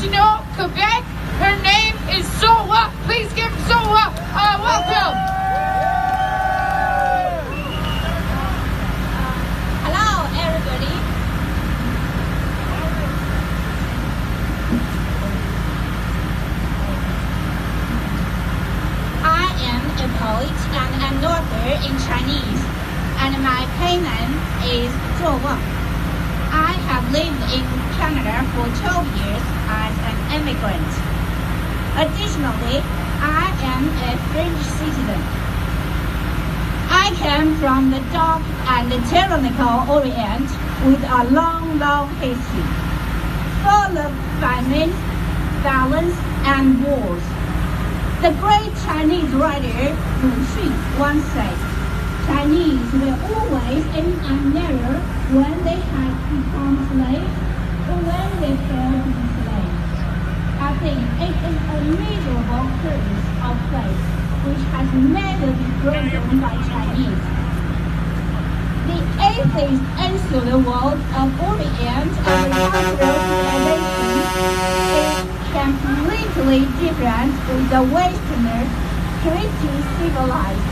Gatineau, Quebec. Her name is Sowa. Please give Sowa a welcome. Hello, everybody. I am a poet and an author in Chinese, and my pen name is Zhuo Wang. I have lived in Canada for 12 years as an immigrant. Additionally, I am a French citizen. I came from the dark and tyrannical Orient with a long, long history, full of famine, violence, and wars. The great Chinese writer Lu Xun once said, Chinese were always in an error when they had become slaves or when they failed to be slaves. I think it is a miserable curse of fate which has never been broken by Chinese. The atheists enter the world of Orient and the cultural civilization is completely different with the Westerner Christian civilized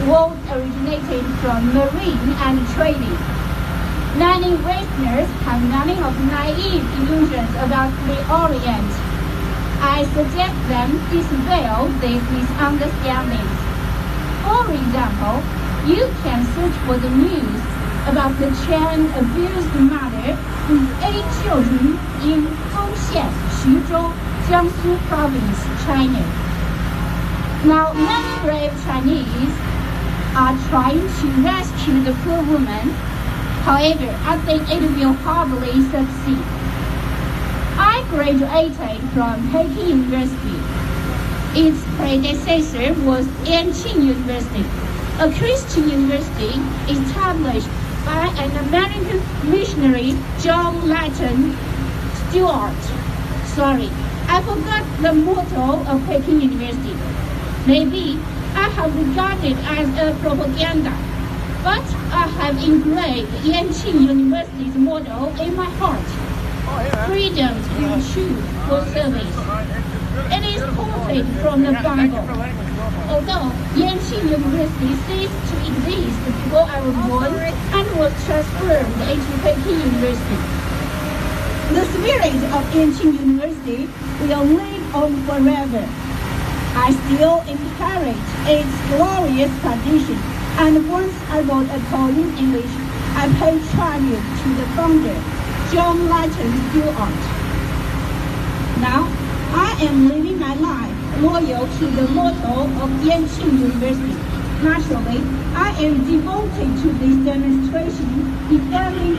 world originating from marine and trading. Many Westerners have many of naive illusions about the Orient. I suggest them dispel these misunderstandings. For example, you can search for the news about the Chen abused mother with 8 children in Fengxian, Xuzhou, Jiangsu province, China. Now, many brave Chinese are trying to rescue the poor woman. However, I think it will hardly succeed. I graduated from Peking University. Its predecessor was Yanqing University, a Christian university established by an American missionary, John Layton Stewart. Sorry, I forgot the motto of Peking University. Maybe I have regarded as a propaganda, but I have engraved Yanqing University's motto in my heart. Freedom to choose for service. It is quoted from the Bible. Although Yanqing University ceased to exist before I was born and was transferred into Peking University, the spirit of Yanqing University will live on forever. I still inherit its glorious tradition, and once I wrote a poem in English, I paid tribute to the founder, John Layton Stewart. Now, I am living my life loyal to the motto of Yanqing University. Naturally, I am devoted to this demonstration defending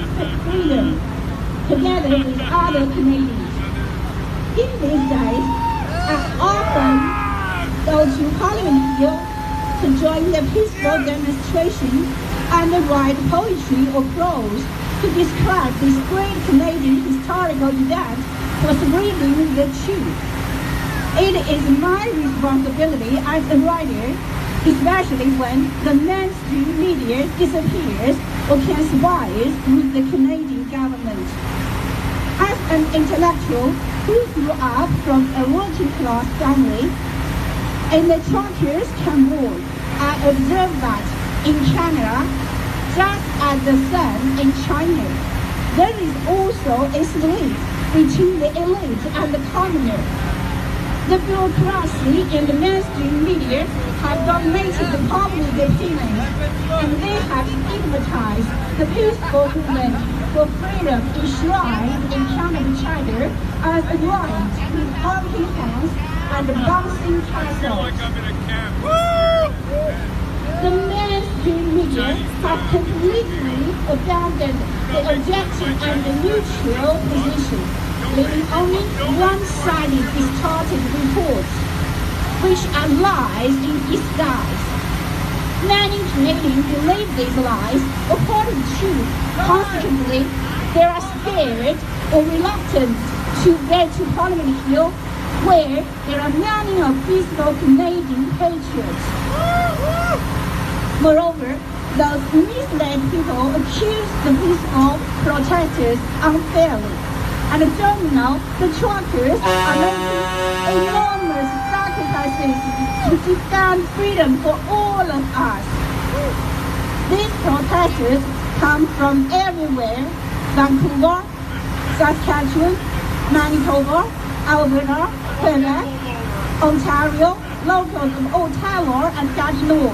freedom, together with other Canadians. In these days, I often go to Parliament Hill to join the peaceful demonstration and write poetry or prose to describe this great Canadian historical event for spreading the truth. It is my responsibility as a writer, especially when the mainstream media disappears or conspires with the Canadian government. As an intellectual who grew up from a working-class family, in the Churchill's Convoy, I observed that in Canada, just as the sun in China, there is also a split between the elite and the commoner. The bureaucracy and the mainstream media have dominated the public opinion, and they have stigmatized the peaceful movement for freedom enshrined in Canada Charter as a right with pumping hands and bouncing castles. The mainstream media have completely abandoned the objective and the neutral position, leaving only one-sided distorted reports, which are lies in disguise. Many Canadians believe these lies according to truth. Consequently, they are scared or reluctant to get to Parliament Hill, where there are many of peaceful Canadian patriots. Moreover, those misled people accuse the peaceful protesters unfairly. and don't you know the truckers are making enormous sacrifices to defend freedom for all of us. These protesters come from everywhere: Vancouver, Saskatchewan, Manitoba, Alberta, Quebec, Ontario, locals of Ottawa and Gatineau.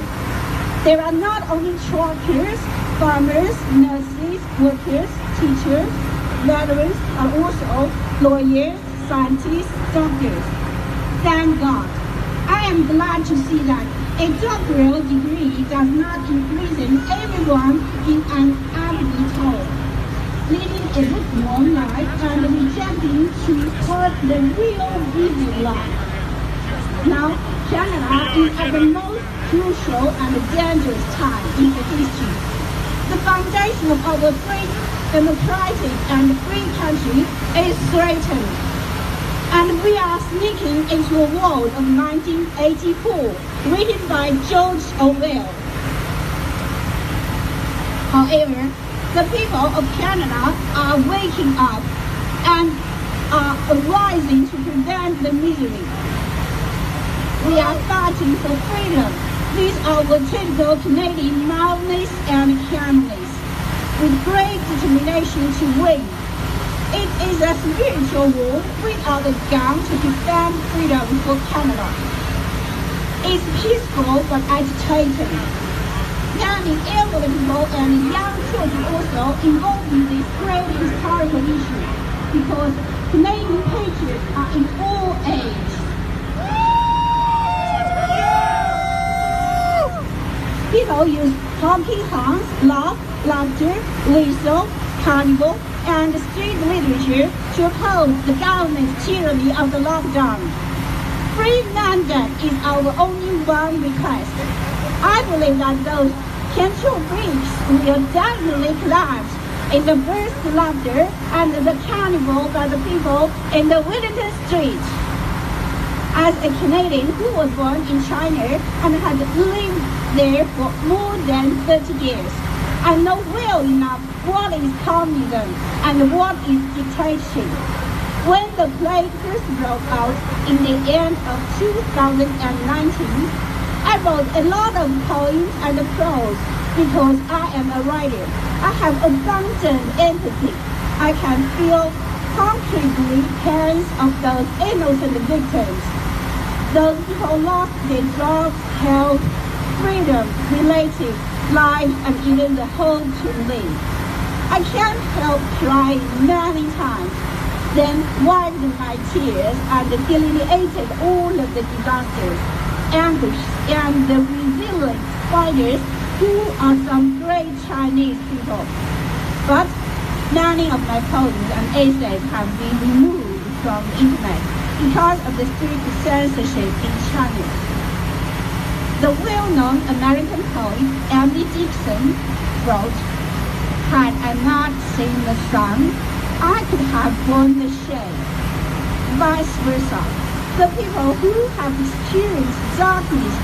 There are not only truckers, farmers, nurses, workers, teachers, veterans, but also lawyers, scientists, doctors. Thank God. I am glad to see that a doctoral degree does not imprison everyone in an abbey tower, leading a lukewarm life and rejecting to hurt the real busy life. Now, Canada is at the most crucial and dangerous time in its history. The foundation of our great democratic and free country is threatened, and we are sneaking into a world of 1984, written by George Orwell. However, the people of Canada are waking up and are rising to prevent the misery. We are fighting for freedom. These are our typical Canadian mildness and calmness, with great determination to win. It is a spiritual war without a gun to defend freedom for Canada. It's peaceful but agitating. Many elderly people and young children also involved in this great historical issue, because Canadian patriots are in all ages. People use honky tonks, laugh, laughter, whistle, carnival, and street literature to oppose the government's tyranny of the lockdown. Free mandate is our only one request. I believe that those control bricks will definitely collapse in the burst laughter and the carnival by the people in the Wellington streets. As a Canadian who was born in China and had lived there for more than 30 years, I know well enough what is communism and what is dictatorship. When the plague first broke out in the end of 2019, I wrote a lot of poems and prose because I am a writer. I have abundant empathy. I can feel concretely pains of those innocent victims. Those people lost their jobs, health, freedom, relatives, life, and even the hope to live. I can't help crying many times, then wiped my tears and delineated all of the disasters, anguish, and the resilient fighters who are some great Chinese people. But many of my poems and essays have been removed from the internet because of the strict censorship in China. The well-known American poet Emily Dickinson wrote, "Had I not seen the sun, I could have borne the shade." Vice versa, the people who have experienced darkness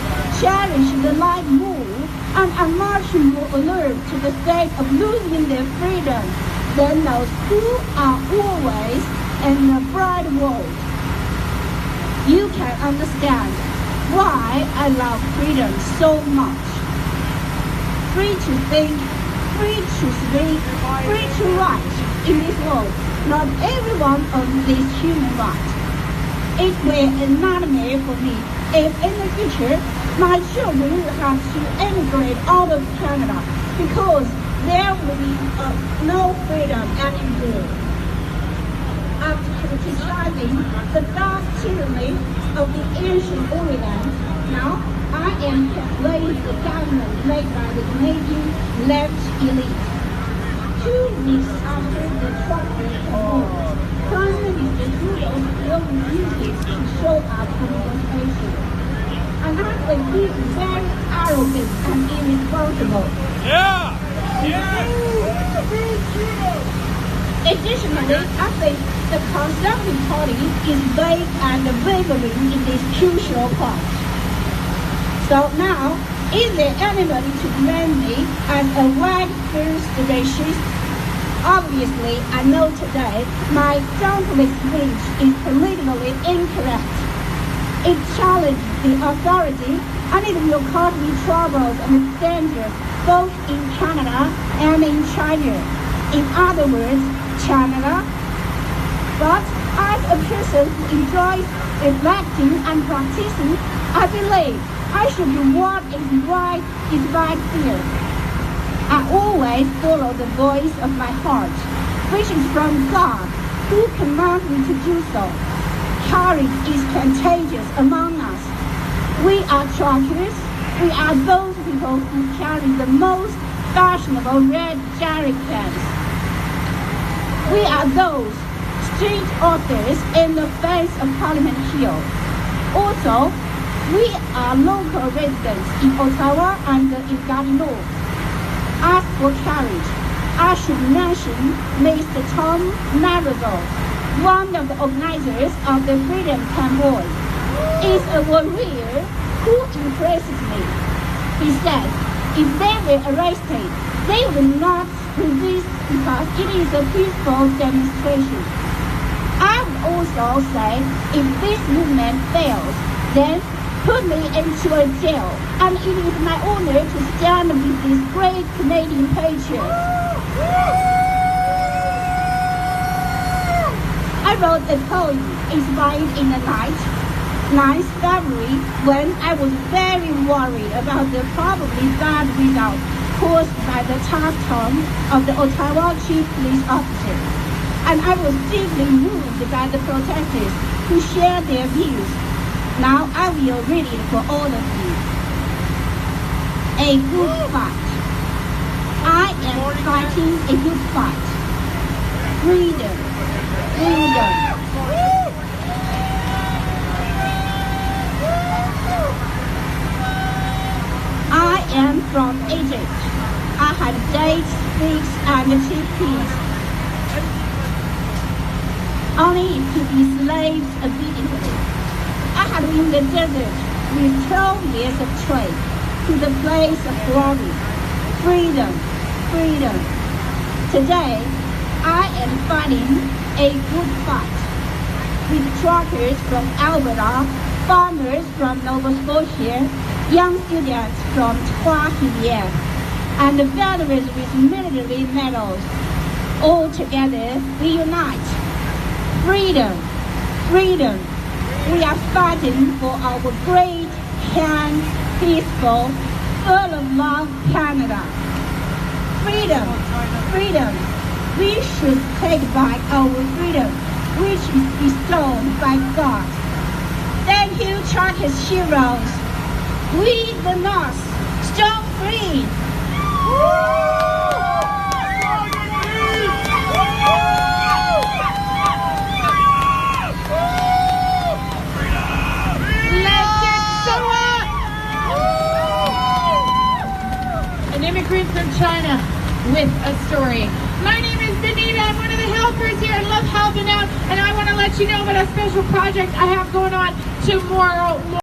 cherish the light more and are much more alert to the state of losing their freedom than those who are always in the bright world. You can understand why I love freedom so much. Free to think, free to speak, free to write in this world. Not every one of these human rights. It were a nightmare for me if in the future my children will have to emigrate out of Canada because there will be no freedom anymore. After criticizing the dark tyranny of the ancient Orient, now I am blaming the government led by the Canadian left elite. 2 weeks after the Churchill war, Prime Minister Churchill will refuse to show up for demonstration. And I think he is very arrogant and irresponsible. Additionally, I think the Conservative Party is vague and wavering in this crucial part. So now, is there anybody to blame me as a white first racist? Obviously, I know today my frontline speech is politically incorrect. It challenges the authority and it will cause me troubles and dangers both in Canada and in China. In other words, Canada. But as a person who enjoys reflecting and practicing, I believe I should do what is right here. I always follow the voice of my heart, which is from God, who commands me to do so. Courage is contagious among us. We are truckers. We are those people who carry the most fashionable red jerry cans. We are those street authors in the face of Parliament Hill. Also, we are local residents in Ottawa and in Gatineau. As for courage, I should mention Mr. Tom Marigold, one of the organizers of the Freedom Convoy. Is a warrior who impresses me. He said, if they were arrested, they will not resist because it is a peaceful demonstration. I would also say, if this movement fails, then put me into a jail, and it is my honor to stand with these great Canadian patriots. I wrote a poem inspired in the night, 9th February, when I was very worried about the probably bad result caused by the tough tone of the Ottawa Chief Police Officer. And I was deeply moved by the protesters who shared their views. Now I will read it for all of you. A good fight. I am fighting a good fight. Freedom. Freedom. I am from Egypt. I had dates, figs, and chickpeas. Only to be slaves obediently. I had been in the desert with 12 years of trade to the place of glory. Freedom, freedom. Today, I am fighting a good fight with truckers from Alberta, farmers from Nova Scotia, young students from Trois-Rivières, and the veterans with military medals. All together, we unite. Freedom, freedom. We are fighting for our great, kind, peaceful, full of love Canada. Freedom, freedom. We should take back our freedom, which is bestowed by God. Thank you, truckers heroes. We the North, strong free. Immigrant from China with a story. My name is Benita. I'm one of the helpers here. I love helping out, and I want to let you know about a special project I have going on tomorrow.